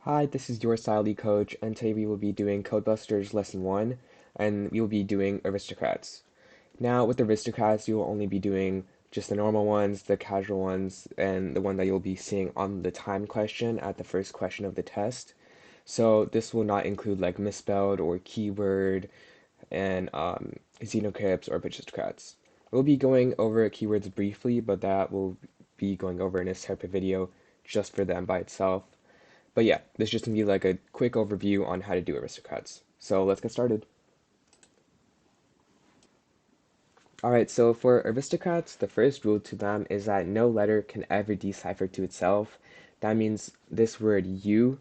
Hi, this is your Scioly coach, and today we will be doing Codebusters Lesson 1, and we will be doing Aristocrats. Now, with Aristocrats, you will only be doing just the normal ones, the casual ones, and the one that you'll be seeing on the time question at the first question of the test. So this will not include like misspelled or keyword and xenocrypts or aristocrats. We'll be going over keywords briefly, but that will be going over in a separate video just for them by itself. But yeah, this is just gonna be like a quick overview on how to do aristocrats. So let's get started. Alright, so for aristocrats, the first rule to them is that no letter can ever decipher to itself. That means this word U,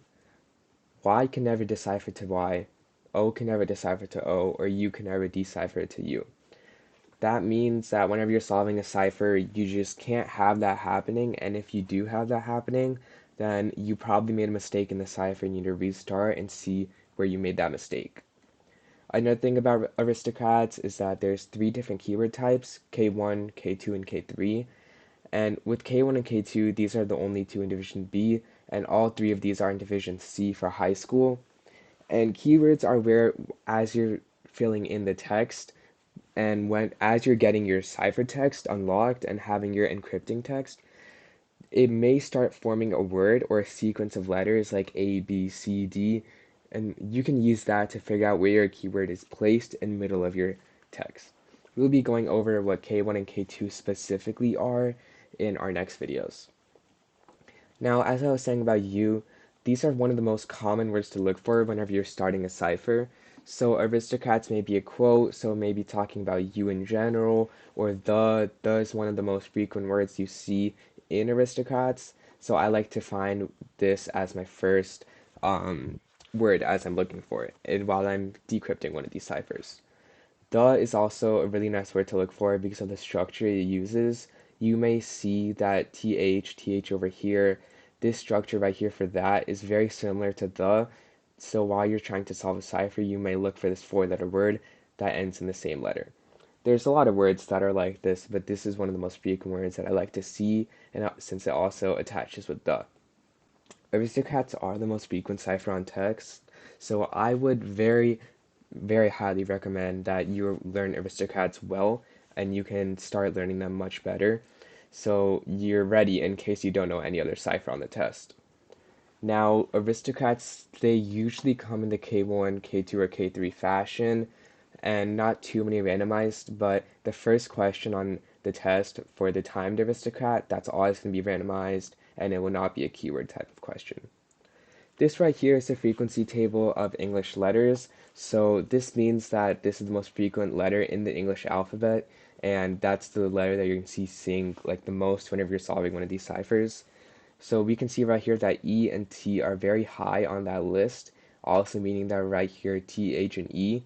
Y can never decipher to Y, O can never decipher to O, or U can never decipher to U. That means that whenever you're solving a cipher, you just can't have that happening, and if you do have that happening, then you probably made a mistake in the cipher and you need to restart and see where you made that mistake. Another thing about aristocrats is that there's three different keyword types, K1, K2, and K3. And with K1 and K2, these are the only two in Division B, and all three of these are in Division C for high school. And keywords are where, as you're filling in the text, and as you're getting your ciphertext unlocked and having your encrypting text, it may start forming a word or a sequence of letters like A, B, C, D, and you can use that to figure out where your keyword is placed in the middle of your text. We'll be going over what K1 and K2 specifically are in our next videos. Now, as I was saying about U, these are one of the most common words to look for whenever you're starting a cipher. So aristocrats may be a quote, so maybe talking about you in general, or the is one of the most frequent words you see in aristocrats. So I like to find this as my first word as I'm looking for it while I'm decrypting one of these ciphers. The is also a really nice word to look for because of the structure it uses. You may see that th over here, this structure right here for that is very similar to the. So while you're trying to solve a cipher, you may look for this four-letter word that ends in the same letter. There's a lot of words that are like this, but this is one of the most frequent words that I like to see, and since it also attaches with the. Aristocrats are the most frequent cipher on text, so I would very highly recommend that you learn aristocrats well and you can start learning them much better so you're ready in case you don't know any other cipher on the test. Now, aristocrats, they usually come in the K1, K2, or K3 fashion, and not too many randomized, but the first question on the test for the timed aristocrat, that's always going to be randomized, and it will not be a keyword type of question. This right here is the frequency table of English letters. So this means that this is the most frequent letter in the English alphabet, and that's the letter that you're going to see seeing like the most whenever you're solving one of these ciphers. So we can see right here that E and T are very high on that list, also meaning that right here T, H, and E.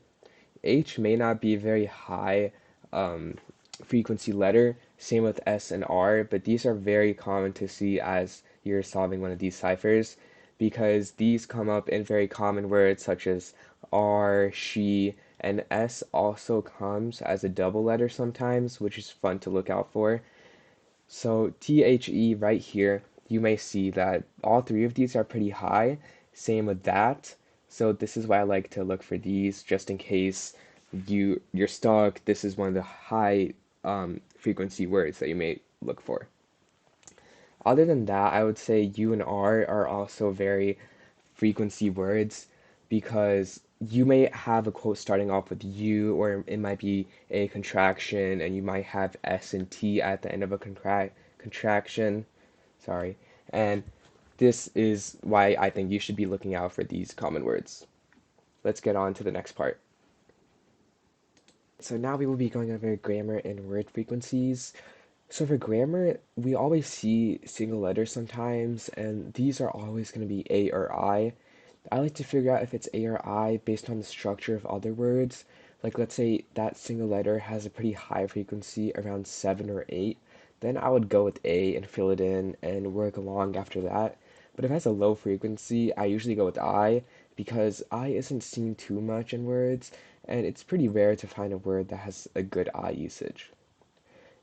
H may not be a very high frequency letter, same with S and R, but these are very common to see as you're solving one of these ciphers because these come up in very common words such as R, she, and S also comes as a double letter sometimes, which is fun to look out for. So THE right here, you may see that all three of these are pretty high. Same with that. So this is why I like to look for these just in case you're stuck. This is one of the high frequency words that you may look for. Other than that, I would say U and R are also very frequency words because you may have a quote starting off with U, or it might be a contraction, and you might have S and T at the end of a contraction. Sorry. And this is why I think you should be looking out for these common words. Let's get on to the next part. So now we will be going over grammar and word frequencies. So for grammar, we always see single letters sometimes, and these are always going to be A or I. I like to figure out if it's A or I based on the structure of other words. Like let's say that single letter has a pretty high frequency, around 7 or 8, then I would go with A and fill it in and work along after that. But if it has a low frequency, I usually go with I because I isn't seen too much in words, and it's pretty rare to find a word that has a good I usage.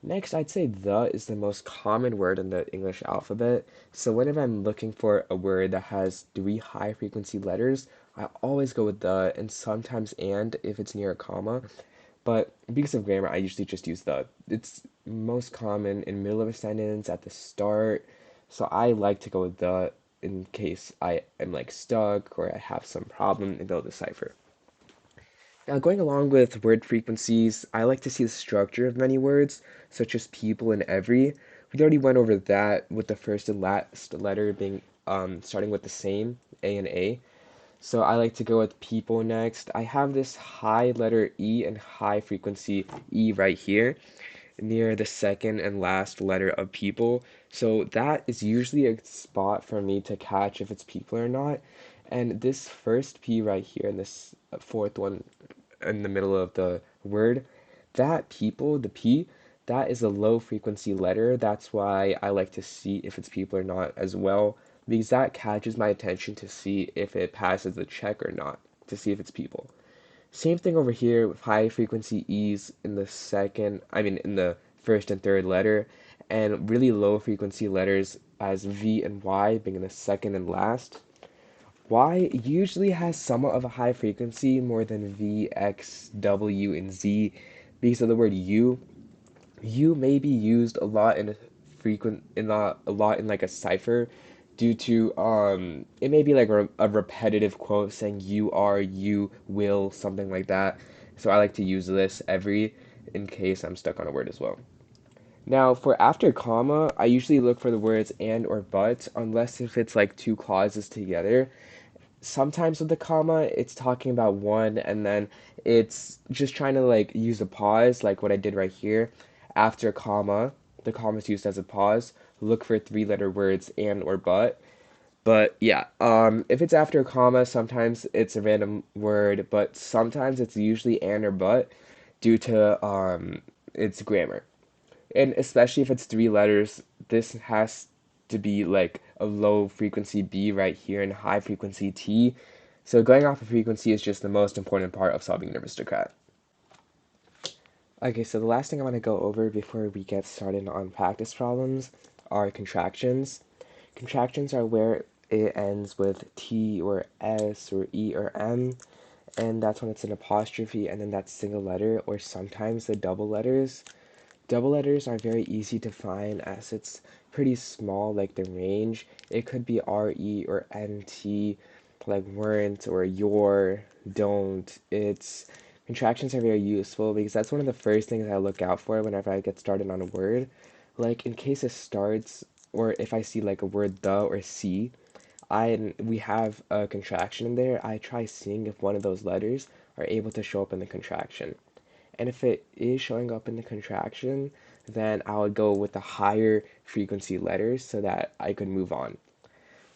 Next, I'd say the is the most common word in the English alphabet. So whenever I'm looking for a word that has three high frequency letters, I always go with the and sometimes and if it's near a comma. But because of grammar, I usually just use the. It's most common in middle of a sentence, at the start. So I like to go with the in case I am like stuck or I have some problem and they'll decipher. Now, going along with word frequencies, I like to see the structure of many words, such as people and every. We already went over that with the first and last letter being starting with the same, A and A. So I like to go with people next. I have this high letter E and high frequency E right here near the second and last letter of people. So that is usually a spot for me to catch if it's people or not. And this first P right here and this fourth one in the middle of the word, that people, the P, that is a low frequency letter. That's why I like to see if it's people or not as well, because that catches my attention to see if it passes the check or not, to see if it's people. Same thing over here with high frequency E's in the in the first and third letter, and really low frequency letters as V and Y being in the second and last. Y usually has somewhat of a high frequency more than V, X, W, and Z because of the word U. U may be used a lot in a a lot in like a cipher due to it may be like a repetitive quote saying you are, you will, something like that. So I like to use this every in case I'm stuck on a word as well. Now, for after comma, I usually look for the words and or but, unless if it's like two clauses together. Sometimes with the comma, it's talking about one, and then it's just trying to like use a pause, like what I did right here. After comma, the comma is used as a pause. Look for three-letter words and or but. But yeah, if it's after a comma, sometimes it's a random word, but sometimes it's usually and or but due to its grammar. And especially if it's three letters, this has to be like a low frequency B right here and high frequency T. So going off of frequency is just the most important part of solving an aristocrat. Okay, so the last thing I want to go over before we get started on practice problems are contractions. Contractions are where it ends with T or S or E or M, and that's when it's an apostrophe and then that single letter, or sometimes the double letters. Double letters are very easy to find as it's pretty small, like the range. It could be RE or NT, like weren't or your, don't, it's. Contractions are very useful because that's one of the first things I look out for whenever I get started on a word. Like in case it starts, or if I see like a word the or see, we have a contraction in there. I try seeing if one of those letters are able to show up in the contraction. And if it is showing up in the contraction, then I would go with the higher frequency letters so that I could move on.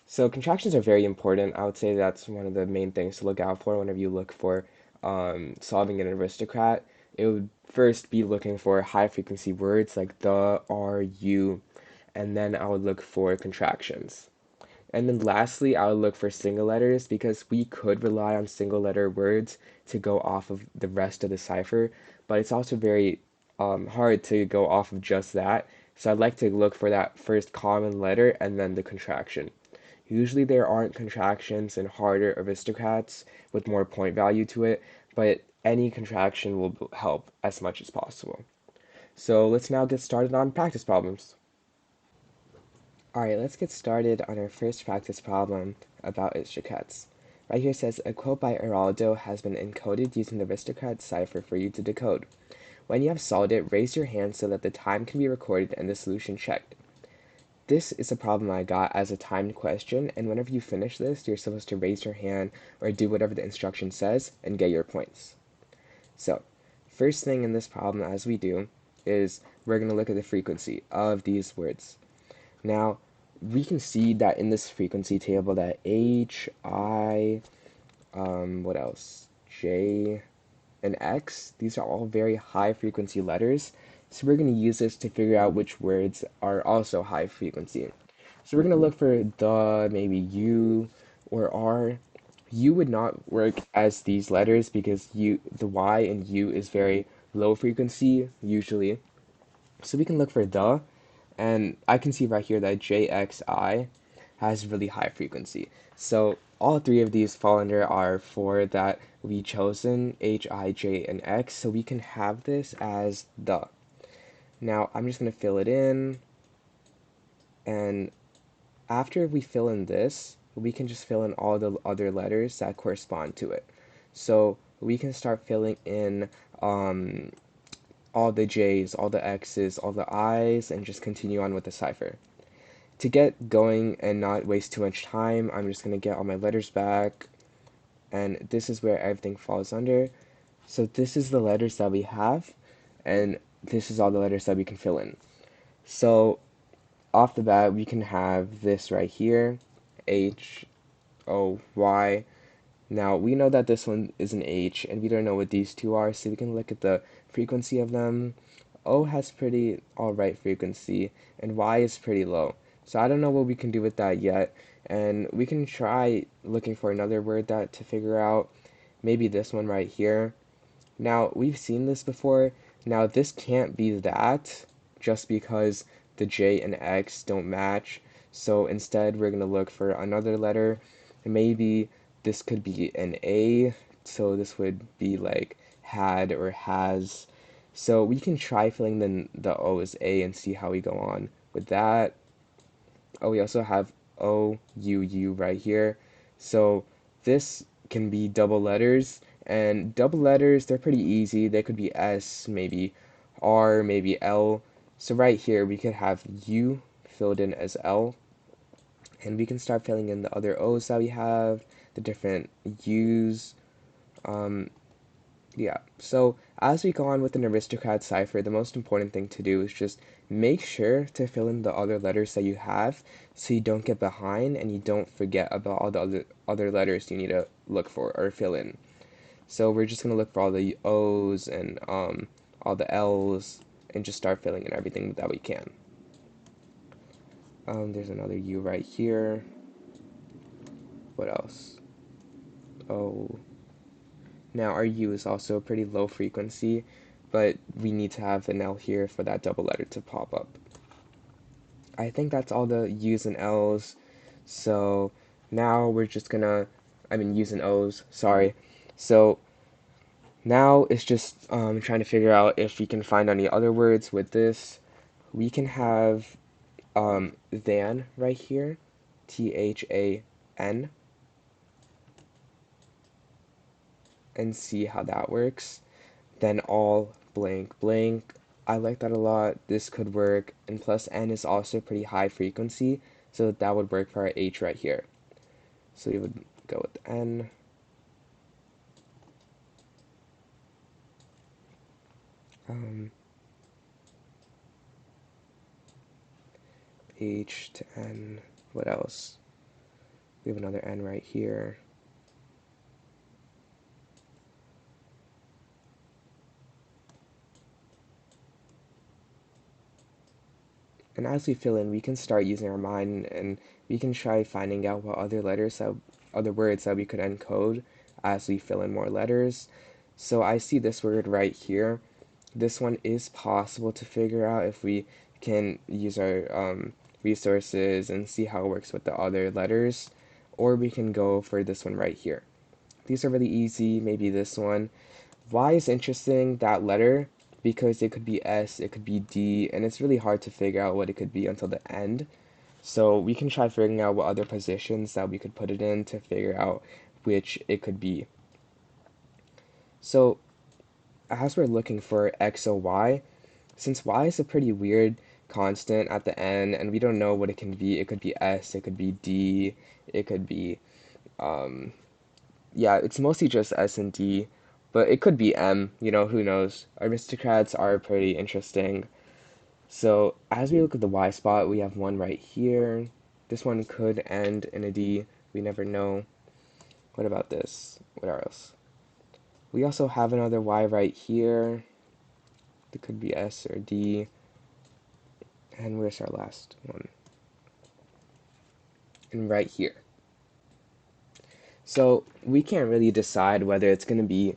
So contractions are very important. I would say that's one of the main things to look out for whenever you look for solving an aristocrat. It would first be looking for high frequency words like the, are, you, and then I would look for contractions. And then lastly, I would look for single letters because we could rely on single letter words to go off of the rest of the cipher, but it's also very hard to go off of just that. So I'd like to look for that first common letter and then the contraction. Usually there aren't contractions in harder aristocrats with more point value to it, but any contraction will help as much as possible. So let's now get started on practice problems. Alright, let's get started on our first practice problem about Aristocrats. Right here says, a quote by Araldo has been encoded using the Aristocrat cipher for you to decode. When you have solved it, raise your hand so that the time can be recorded and the solution checked. This is a problem I got as a timed question, and whenever you finish this, you're supposed to raise your hand or do whatever the instruction says and get your points. So, first thing in this problem, as we do, is we're going to look at the frequency of these words. Now, we can see that in this frequency table that H, I, what else? J, and X, these are all very high frequency letters. So we're going to use this to figure out which words are also high frequency. So we're going to look for the, maybe U or R. U would not work as these letters because the Y in U is very low frequency, usually. So we can look for the, and I can see right here that JXI has really high frequency. So all three of these fall under our four that we chosen, H, I, J, and X. So we can have this as the. Now I'm just going to fill it in, and after we fill in this, we can just fill in all the other letters that correspond to it. So we can start filling in um, all the J's, all the X's, all the I's, and just continue on with the cipher. To get going and not waste too much time, I'm just going to get all my letters back, and this is where everything falls under. So this is the letters that we have, and this is all the letters that we can fill in. So off the bat, we can have this right here, H, O, Y. Now, we know that this one is an H, and we don't know what these two are, so we can look at the frequency of them. O has pretty alright frequency, and Y is pretty low. So I don't know what we can do with that yet, and we can try looking for another word that to figure out. Maybe this one right here. Now, we've seen this before. Now, this can't be that just because the J and X don't match. So instead, we're going to look for another letter. Maybe this could be an A. So this would be like had or has. So we can try filling the O as A and see how we go on with that. Oh, we also have O, U, U right here. So this can be double letters, and double letters, they're pretty easy. They could be S, maybe R, maybe L. So right here, we could have U filled in as L, and we can start filling in the other O's that we have, the different U's. Um, yeah, so as we go on with an aristocrat cipher, the most important thing to do is just make sure to fill in the other letters that you have so you don't get behind and you don't forget about all the other letters you need to look for or fill in. So we're just going to look for all the O's and all the L's and just start filling in everything that we can. There's another U right here. What else? O. Now our U is also a pretty low frequency, but we need to have an L here for that double letter to pop up. I think that's all the U's and L's. So now we're just gonna, U's and O's, sorry. So now it's just trying to figure out if we can find any other words with this. We can have than right here, THAN, and see how that works. Then all blank blank. I like that a lot. This could work. And plus N is also pretty high frequency, so that would work for our H right here. So we would go with N. Um, H to N. What else? We have another N right here. And as we fill in, we can start using our mind and we can try finding out what other words that we could encode as we fill in more letters. So I see this word right here. This one is possible to figure out if we can use our resources and see how it works with the other letters, or we can go for this one right here. These are really easy, maybe this one. Y is interesting, that letter, because it could be S, it could be D, and it's really hard to figure out what it could be until the end. So we can try figuring out what other positions that we could put it in to figure out which it could be. So as we're looking for X or Y, since Y is a pretty weird constant at the end and we don't know what it can be, it could be S, it could be D, it could be um, yeah, it's mostly just S and D, but it could be M, who knows. Aristocrats are pretty interesting. So as we look at the Y spot, we have one right here. This one could end in a D. We never know. What about this? What else? We also have another Y right here. It could be S or D. And where's our last one? And right here. So we can't really decide whether it's going to be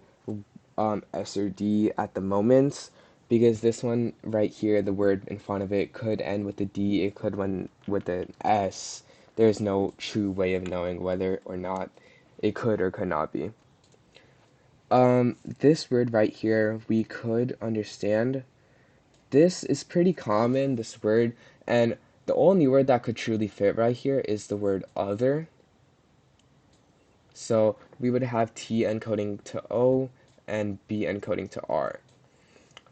S or D at the moment because this one right here, the word in front of it could end with a D, it could end with an S. There's no true way of knowing whether or not it could or could not be. This word right here, we could understand. This is pretty common, this word, and the only word that could truly fit right here is the word other. So we would have T encoding to O and B encoding to R.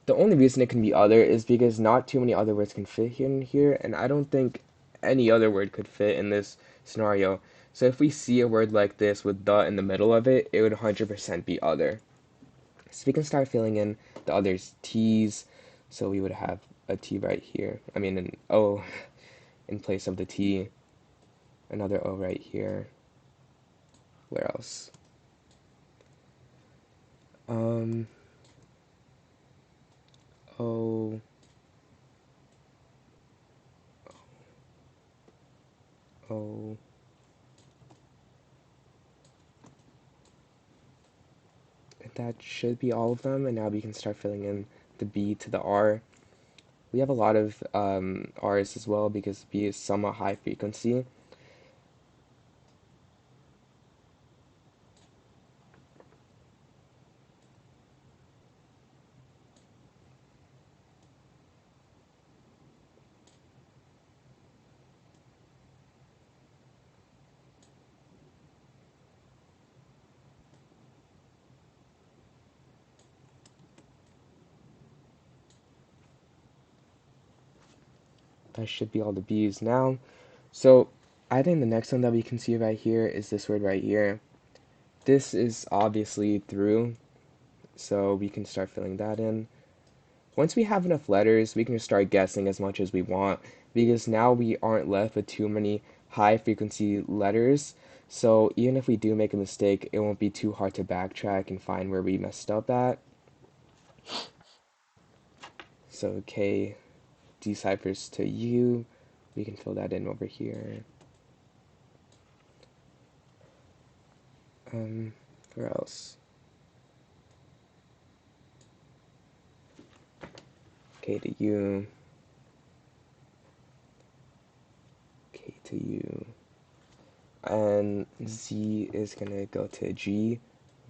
The only reason it can be other is because not too many other words can fit in here, and I don't think any other word could fit in this scenario. So if we see a word like this with the in the middle of it, it would 100% be other. So we can start filling in the other's T's. So we would have a T right here. I mean an O in place of the T. Another O right here. Where else? Um, O, O. That should be all of them, and now we can start filling in the B to the R. We have a lot of R's as well because B is somewhat high frequency. That should be all the B's now. So I think the next one that we can see right here is this word right here. This is obviously through, so we can start filling that in. Once we have enough letters, we can just start guessing as much as we want because now we aren't left with too many high frequency letters. So even if we do make a mistake, it won't be too hard to backtrack and find where we messed up at. So K deciphers to U. We can fill that in over here. Where else? K to U. K to U. And Z is gonna go to G.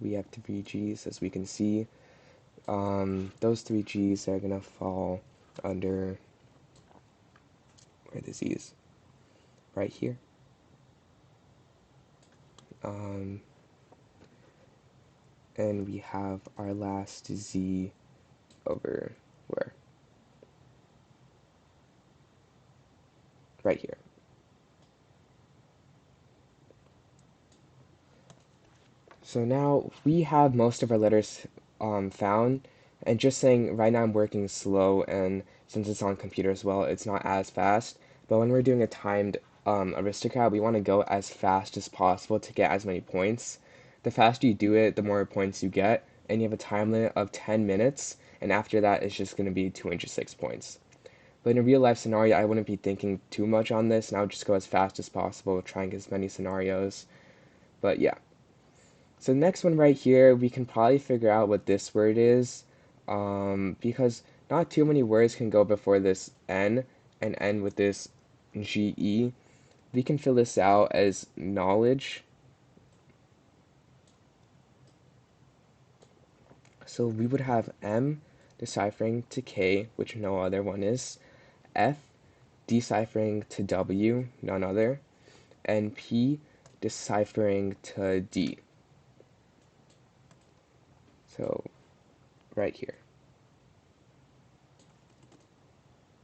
We have 3 G's as we can see. Those 3 G's are gonna fall under where the Z's right here. And we have our last Z over where? Right here. So now we have most of our letters found, and just saying right now I'm working slow, and since it's on computer as well, it's not as fast. But when we're doing a timed aristocrat, we want to go as fast as possible to get as many points. The faster you do it, the more points you get, and you have a time limit of 10 minutes, and after that, it's just going to be 206 points. But in a real life scenario, I wouldn't be thinking too much on this, and I would just go as fast as possible, trying as many scenarios. But yeah. So the next one right here, we can probably figure out what this word is, because not too many words can go before this N and end with this GE. We can fill this out as knowledge. So we would have M deciphering to K, which no other one is, F deciphering to W, none other, and P deciphering to D. So right here.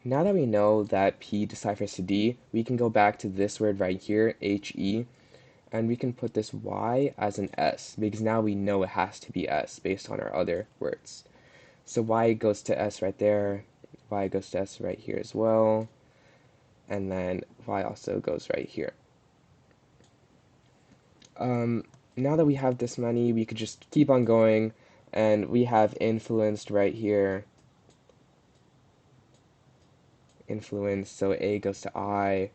Now that we know that P deciphers to D, we can go back to this word right here, HE, and we can put this Y as an S, because now we know it has to be S based on our other words. So Y goes to S right there, Y goes to S right here as well, and then Y also goes right here. Now that we have this many, we could just keep on going, and we have influenced right here. Influence, so A goes to I.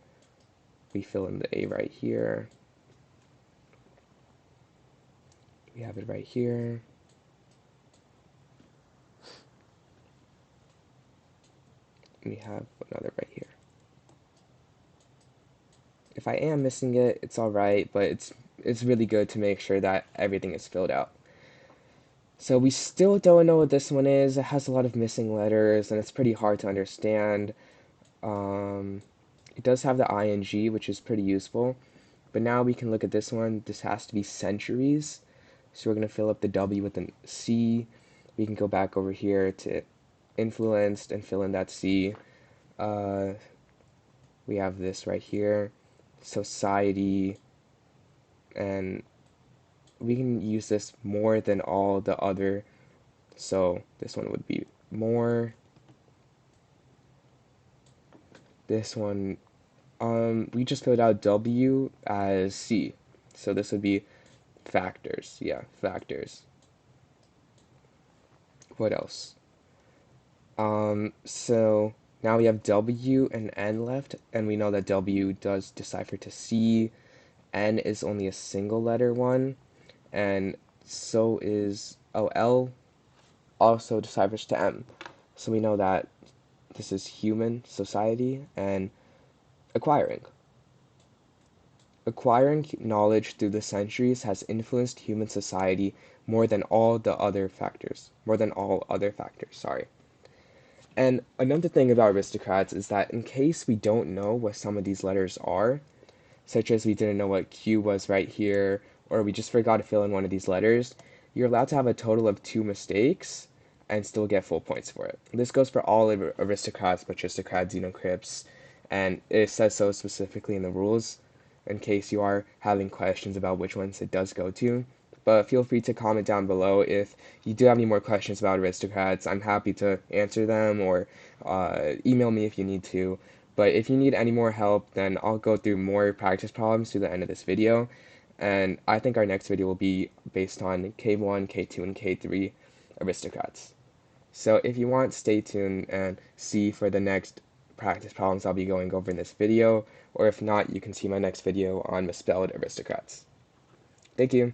We fill in the A right here. We have it right here. we have another right here. If I am missing it, it's alright, but it's really good to make sure that everything is filled out. So we still don't know what this one is. It has a lot of missing letters, and it's pretty hard to understand. Um, it does have the ing, which is pretty useful. But now we can look at this one. This has to be centuries. So we're going to fill up the W with a C. We can go back over here to influenced and fill in that C. Uh, we have this right here, society, and we can use this more than all the other. So this one would be more. This one, we just filled out W as C. So this would be factors. Yeah, factors. What else? So now we have W and N left, and we know that W does decipher to C. N is only a single letter one, and so is L also deciphers to M. So we know that this is human society and acquiring. Acquiring knowledge through the centuries has influenced human society more than all the other factors. More than all other factors, sorry. And another thing about aristocrats is that in case we don't know what some of these letters are, such as we didn't know what Q was right here, or we just forgot to fill in one of these letters, you're allowed to have a total of 2 mistakes and still get full points for it. This goes for all aristocrats, patristocrats, xenocrypts, and it says so specifically in the rules in case you are having questions about which ones it does go to. But feel free to comment down below if you do have any more questions about aristocrats. I'm happy to answer them, or email me if you need to. But if you need any more help, then I'll go through more practice problems to the end of this video. And I think our next video will be based on K1, K2, and K3 aristocrats. So if you want, stay tuned and see for the next practice problems I'll be going over in this video. Or if not, you can see my next video on misspelled aristocrats. Thank you.